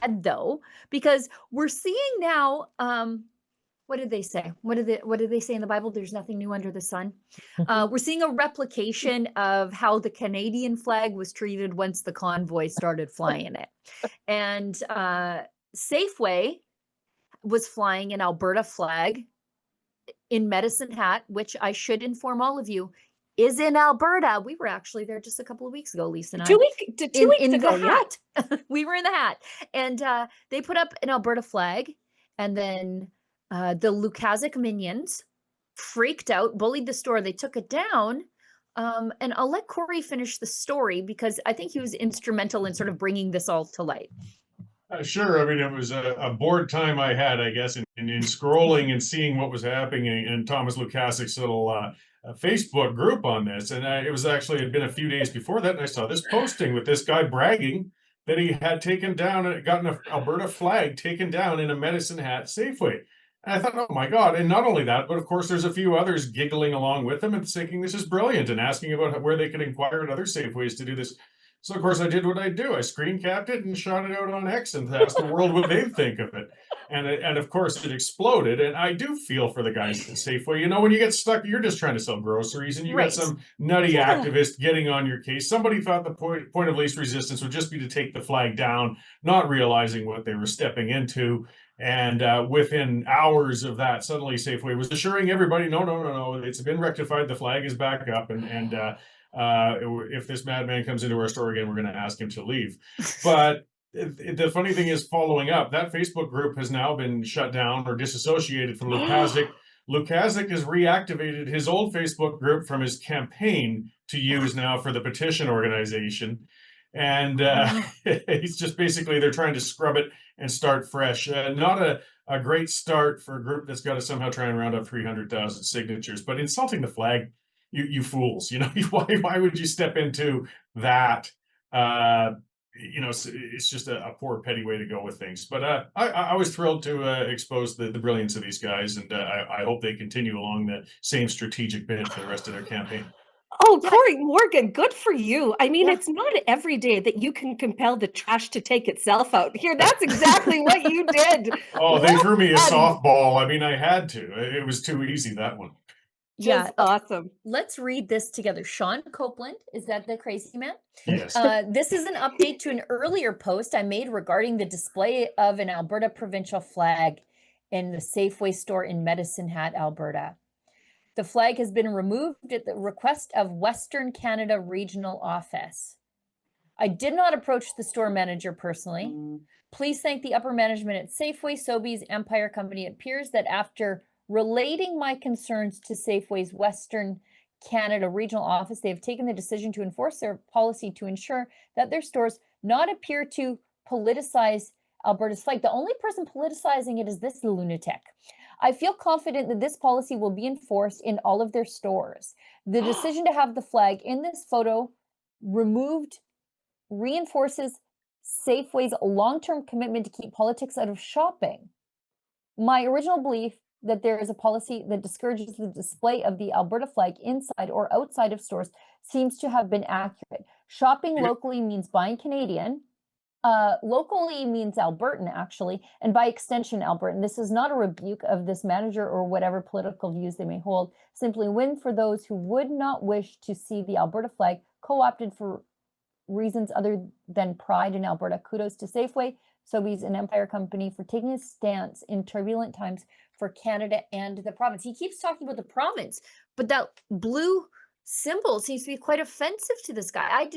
ahead though, because we're seeing now, what did they say? What did they say in the Bible? There's nothing new under the sun. We're seeing a replication of how the Canadian flag was treated once the convoy started flying it. And Safeway was flying an Alberta flag in Medicine Hat, which I should inform all of you is in Alberta. We were actually there just a couple of weeks ago, Lisa and I. 2 weeks In ago, the yeah. hat. We were in the hat. And they put up an Alberta flag, and then the Lukasik minions freaked out, bullied the store. They took it down. And I'll let Cory finish the story because I think he was instrumental in sort of bringing this all to light. Sure. I mean, it was a bored time I had, I guess, in scrolling and seeing what was happening in Thomas Lukasik's little Facebook group on this. And it was actually, had been a few days before that, and I saw this posting with this guy bragging that he had taken down, gotten an Alberta flag taken down in a Medicine Hat Safeway. And I thought, oh my God. And not only that, but of course, there's a few others giggling along with him and thinking this is brilliant and asking about where they could inquire at other Safeways to do this. So of course I did what I do. I screen capped it and shot it out on X and asked the world what they think of it. And of course it exploded. And I do feel for the guys at Safeway. You know, when you get stuck, you're just trying to sell groceries and you got some nutty activist getting on your case. Somebody thought the point of least resistance would just be to take the flag down, not realizing what they were stepping into. And within hours of that, suddenly Safeway was assuring everybody, no, it's been rectified. The flag is back up. If this madman comes into our store again, we're going to ask him to leave. But the funny thing is, following up, that Facebook group has now been shut down or disassociated from Lukasik. Lukasik has reactivated his old Facebook group from his campaign to use now for the petition organization. And he's just basically, they're trying to scrub it and start fresh. Not a great start for a group that's got to somehow try and round up 300,000 signatures, but insulting the flag, you fools, you know, why would you step into that? You know, it's just a poor petty way to go with things. But I was thrilled to expose the brilliance of these guys, and I hope they continue along the same strategic bid for the rest of their campaign. Oh, Cory Morgan, good for you. I mean, it's not every day that you can compel the trash to take itself out. Here, that's exactly what you did. Oh, they threw me a softball. I mean, I had to. It was too easy, that one. Yeah, awesome. Let's read this together. Sean Copeland, is that the crazy man? Yes. This is an update to an earlier post I made regarding the display of an Alberta provincial flag in the Safeway store in Medicine Hat, Alberta. The flag has been removed at the request of Western Canada Regional Office. I did not approach the store manager personally. Please thank the upper management at Safeway, Sobeys, Empire Company. It appears that after relating my concerns to Safeway's Western Canada Regional Office, they have taken the decision to enforce their policy to ensure that their stores not appear to politicize Alberta's flag. The only person politicizing it is this lunatic. I feel confident that this policy will be enforced in all of their stores. The decision to have the flag in this photo removed reinforces Safeway's long-term commitment to keep politics out of shopping. My original belief that there is a policy that discourages the display of the Alberta flag inside or outside of stores seems to have been accurate. Shopping locally means buying Canadian. Locally means Albertan, actually, and by extension, Albertan. This is not a rebuke of this manager or whatever political views they may hold. Simply win for those who would not wish to see the Alberta flag co-opted for reasons other than pride in Alberta. Kudos to Safeway, Sobeys, and Empire Company for taking a stance in turbulent times for Canada and the province. He keeps talking about the province, but that blue symbol seems to be quite offensive to this guy.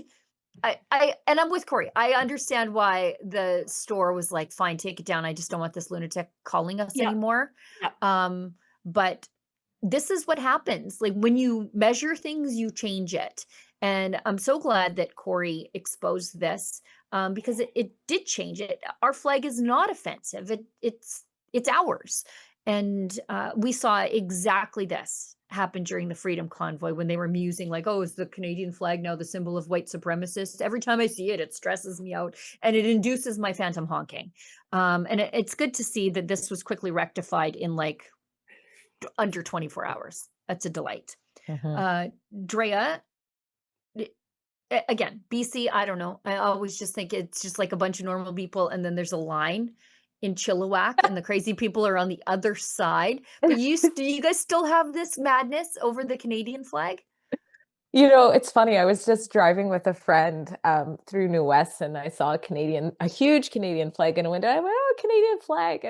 And I'm with Cory. I understand why the store was like, fine, take it down. I just don't want this lunatic calling us anymore. But this is what happens. Like when you measure things, you change it. And I'm so glad that Cory exposed this because it did change it. Our flag is not offensive. It's ours. And we saw exactly this happen during the Freedom Convoy when they were musing like, oh, is the Canadian flag now the symbol of white supremacists? Every time I see it, it stresses me out and it induces my phantom honking. And it's good to see that this was quickly rectified in like under 24 hours. That's a delight. Drea, again, BC, I don't know. I always just think it's just like a bunch of normal people, and then there's a line in Chilliwack, and the crazy people are on the other side. But do you guys still have this madness over the Canadian flag? It's funny. I was just driving with a friend through New West, and I saw a huge Canadian flag in a window. I went, "Oh, Canadian flag!"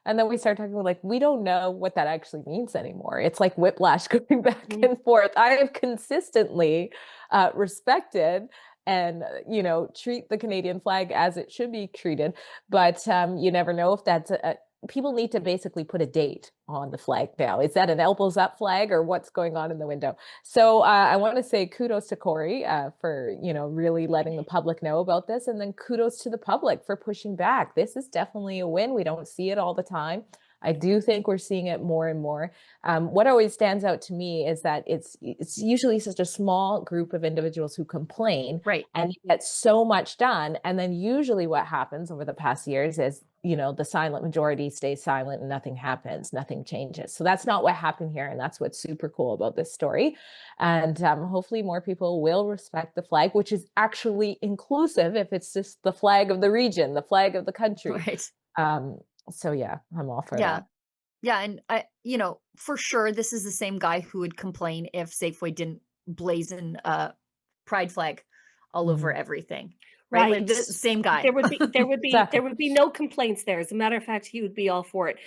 And then we started talking. We're like, we don't know what that actually means anymore. It's like whiplash going back and forth. I have consistently respected and treat the Canadian flag as it should be treated, but you never know if that's people need to basically put a date on the flag now. Is that an elbows up flag, or what's going on in the window? So I want to say kudos to Cory for really letting the public know about this, and then kudos to the public for pushing back. This is definitely a win. We don't see it all the time. I do think we're seeing it more and more. What always stands out to me is that it's usually such a small group of individuals who complain, right, and get so much done. And then usually what happens over the past years is, the silent majority stays silent and nothing happens, nothing changes. So that's not what happened here. And that's what's super cool about this story. And hopefully more people will respect the flag, which is actually inclusive if it's just the flag of the region, the flag of the country. right. So yeah, I'm all for Yeah. that. Yeah, and for sure, this is the same guy who would complain if Safeway didn't blazon a pride flag all over everything, right? Like the same guy. There would be Exactly. no complaints there. As a matter of fact, he would be all for it.